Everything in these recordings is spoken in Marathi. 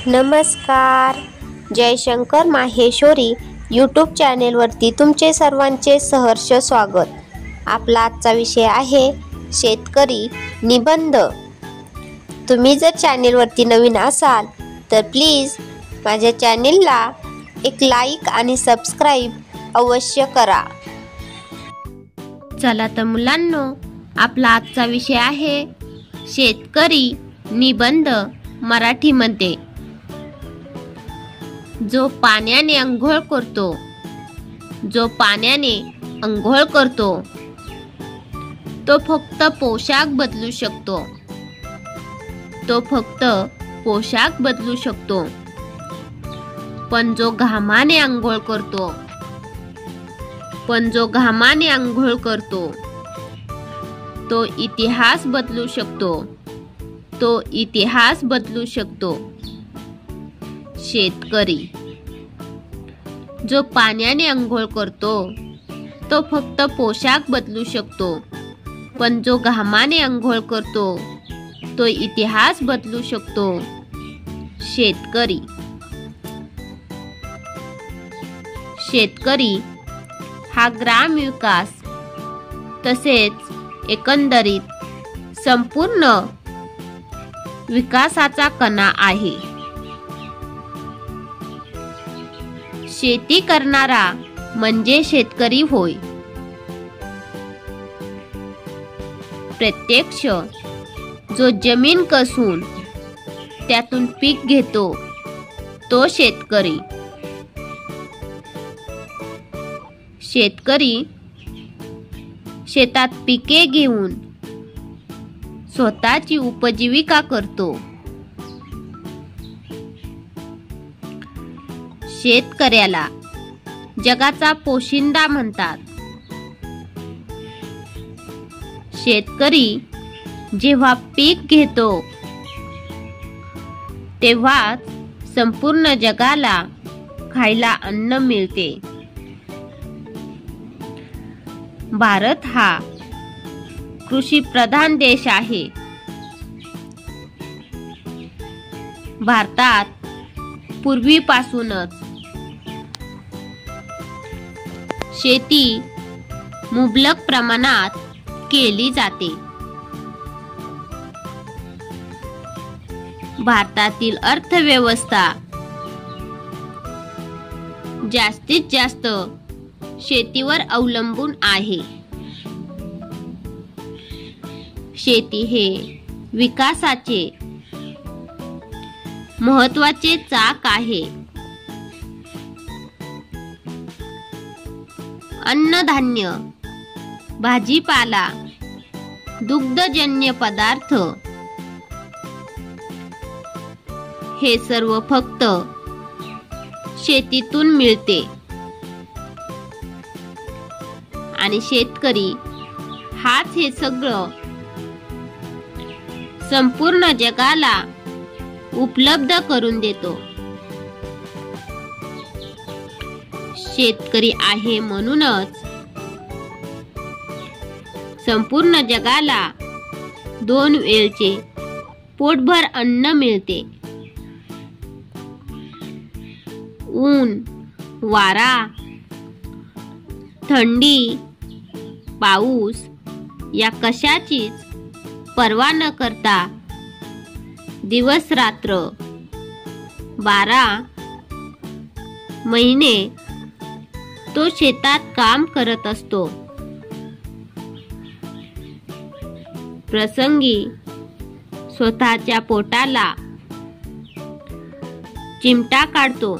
नमस्कार. जयशंकर माहेश्वरी यूट्यूब चॅनेलवरती तुमचे सर्वांचे सहर्ष स्वागत. आपला आजचा विषय आहे शेतकरी निबंध. तुम्ही जर चॅनेलवरती नवीन असाल तर प्लीज माझ्या चॅनेलला एक लाईक आणि सबस्क्राईब अवश्य करा. चला तर मुलांनो, आपला आजचा विषय आहे शेतकरी निबंध मराठीमध्ये. जो पाण्याने अंघोळ करतो, जो पाण्याने अंघोळ करतो तो फक्त पोशाख बदलू शकतो, तो फक्त पोशाख बदलू शकतो. पण जो घामाने अंघोळ करतो, पण जो घामाने अंघोळ करतो तो इतिहास बदलू शकतो, तो इतिहास बदलू शकतो. शेतकरी. जो पाण्याने अंघोळ करतो तो फक्त पोशाख बदलू शकतो, पण जो घामाने अंघोळ करतो तो इतिहास बदलू शकतो. शेतकरी. शेतकरी हा ग्रामविकास तसेच एकंदरीत संपूर्ण विकासाचा कणा आहे. शेती करणारा म्हणजे शेतकरी होय. प्रत्यक्ष जो जमीन कसून त्यातून पीक घेतो तो शेतकरी. शेतकरी शेतात पिके घेऊन स्वतःची उपजीविका करतो. शेतकऱ्याला जगाचा पोशिंदा म्हणतात. शेतकरी जेव्हा पीक घेतो तेव्हाच संपूर्ण जगाला खायला अन्न मिळते. भारत हा कृषी प्रधान देश आहे. भारतात पूर्वीपासूनच शेती मुबलक प्रमाणात केली जाते. भारतातील अर्थव्यवस्था जास्तीत जास्त शेतीवर अवलंबून आहे. शेती हे विकासाचे महत्त्वाचे चाक आहे. अन्नधान्य, भाजीपाला, दुग्धजन्य पदार्थ हे सर्व फक्त शेतीतून मिळते. आणि शेतकरी हाच हे सगळं संपूर्ण जगाला उपलब्ध करून देतो. शेतकरी आहे म्हणूनच संपूर्ण जगाला 2 वेळचे पोटभर अन्न मिळते. ऊन, वारा, थंडी, पाऊस या कशाचीच पर्वा न करता दिवस रात्र 12 महिने तो शेतात काम करत असतो. प्रसंगी स्वतःच्या पोटाला चिमटा काढतो,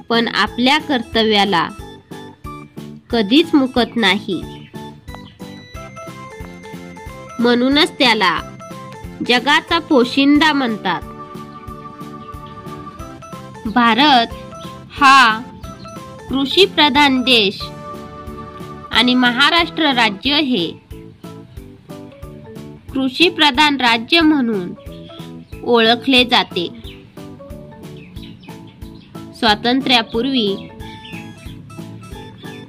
पण आपल्या कर्तव्याला कधीच मुकत नाही. म्हणूनच त्याला जगाचा पोशिंदा म्हणतात. भारत हा कृषी प्रधान देश आणि महाराष्ट्र राज्य हे कृषी प्रधान राज्य म्हणून ओळखले जाते. स्वातंत्र्यापूर्वी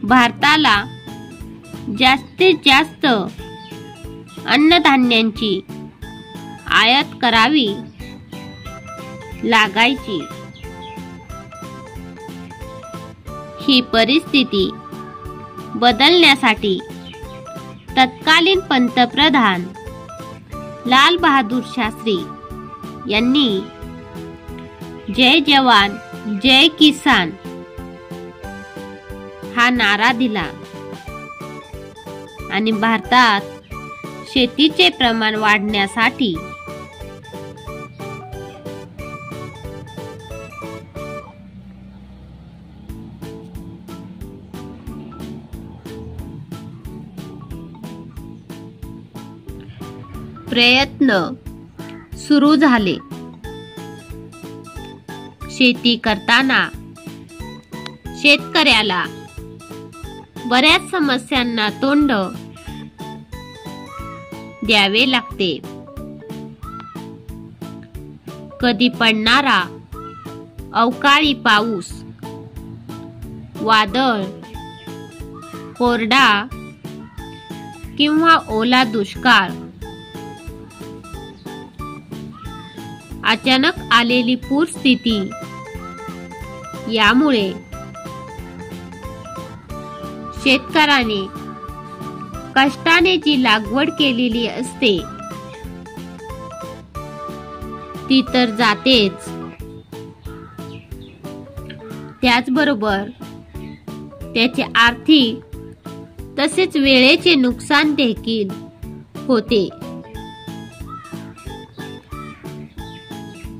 भारताला जास्तीत जास्त अन्नधान्यांची आयात करावी लागायची। ही परिस्थिती बदलण्यासाठी तत्कालीन पंतप्रधान लाल बहादूर शास्त्री यांनी जय जवान जय किसान हा नारा दिला आणि भारतात शेतीचे प्रमाण वाढण्यासाठी प्रयत्न सुरू झाले। शेती करताना शेतकऱ्याला बऱ्याच समस्यांना तोंड द्यावे लागते। कधी पडणारा अवकाळी पाऊस, वादळ, कोरडा किंवा ओला दुष्काळ, अचानक आलेली पूरस्थिती यामुळे शेतकऱ्याने कष्टाने जी लागवड केलेली असते ती तर जातेच, त्याचबरोबर त्याचे आर्थिक तसेच वेळेचे नुकसान देखील होते।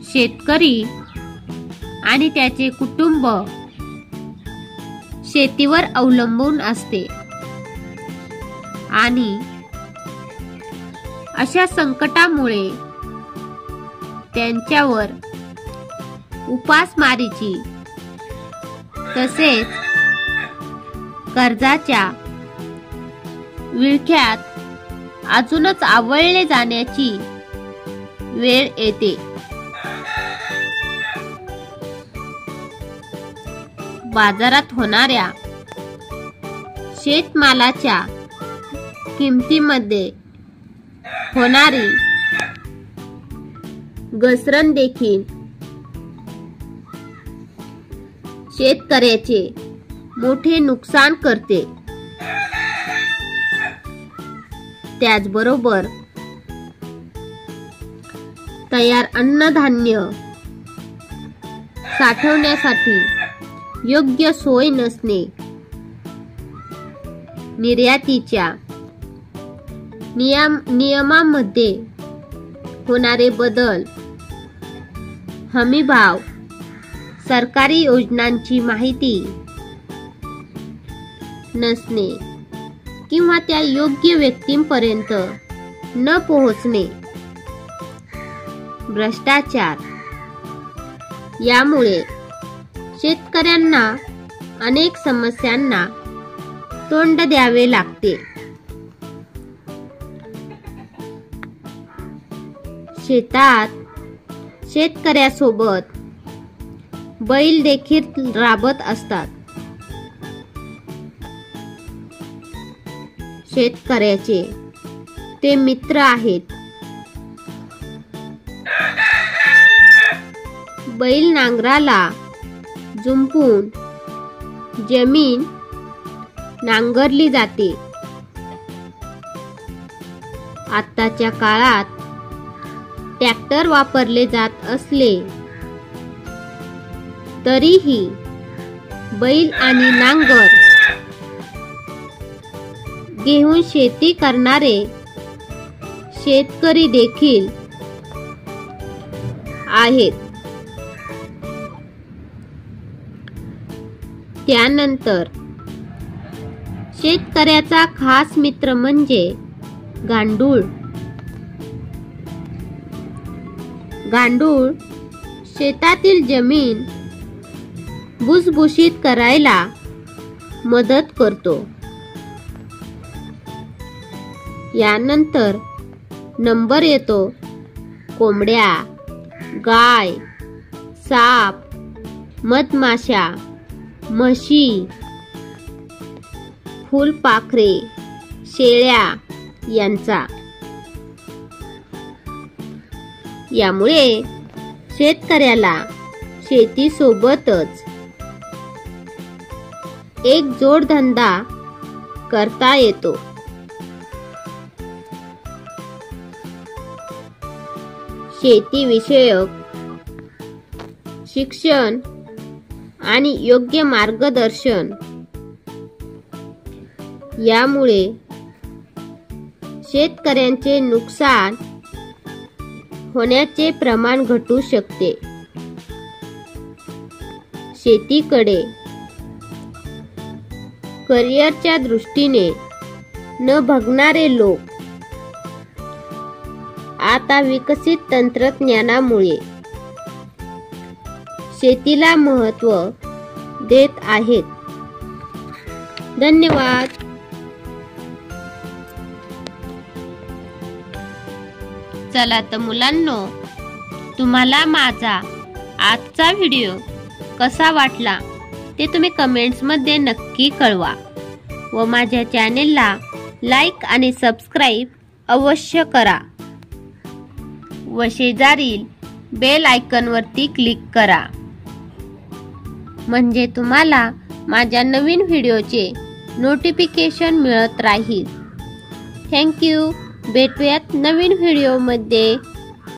शेतकरी आणि त्याचे कुटुंब शेतीवर अवलंबून असते आणि अशा संकटामुळे त्यांच्यावर उपासमारीची तसेच कर्जाच्या विळख्यात अजूनच आवळले जाण्याची वेळ येते। बाजारात होणाऱ्या शेतमालाच्या किमतीमध्ये होणारी घसरण देखील शेतकऱ्याचे मोठे नुकसान करते। त्याचबरोबर तयार अन्नधान्य साठवण्यासाठी योग्य सोय नसणे, निर्यातीच्या नियमांमध्ये होणारे बदल, हमीभाव, सरकारी योजनांची माहिती नसणे किंवा त्या योग्य व्यक्तींपर्यंत न पोहोचणे, भ्रष्टाचार यामुळे शेतकऱ्यांना अनेक समस्यांना तोंड द्यावे लागते। शेतात शेतकऱ्यासोबत बैल देखील राबत असतात। शेतकऱ्याचे ते मित्र आहेत। बैल नांगराला जुंपून जमीन नांगरली जाते। आताच्या काळात ट्रॅक्टर वापरले जात असले तरीही बैल आणि नांगर घेऊन शेती करणारे शेतकरी देखील आहेत। त्यानंतर शेतकऱ्याचा खास मित्र म्हणजे गांडूळ। गांडूळ शेतातील जमीन भुसभुशीत करायला मदत करतो। यानंतर नंबर येतो कोंबड्या, गाय, साप, मधमाशा, म्हशी, फुलपाखरे, शेळ्या यांचा। यामुळे शेतकऱ्याला शेतीसोबतच एक जोडधंदा करता येतो. शेतीविषयक शिक्षण आणि योग्य मार्गदर्शन यामुळे शेतकऱ्यांचे नुकसान होण्याचे प्रमाण घटू शकते. शेतीकडे करिअरच्या दृष्टीने न बघणारे लोक आता विकसित तंत्रज्ञानामुळे शेतीला महत्त्व देत आहेत. धन्यवाद. चला तर मुलांनो, तुम्हाला माझा आजचा व्हिडिओ कसा वाटला ते तुम्ही कमेंट्समध्ये नक्की कळवा व माझ्या चॅनेलला लाईक आणि सबस्क्राईब अवश्य करा व शेजारील बेल आयकॉनवरती क्लिक करा, म्हणजे तुम्हाला माझ्या नवीन व्हिडिओचे नोटिफिकेशन मिळत राहील. थँक्यू. भेटूयात नवीन व्हिडिओमध्ये.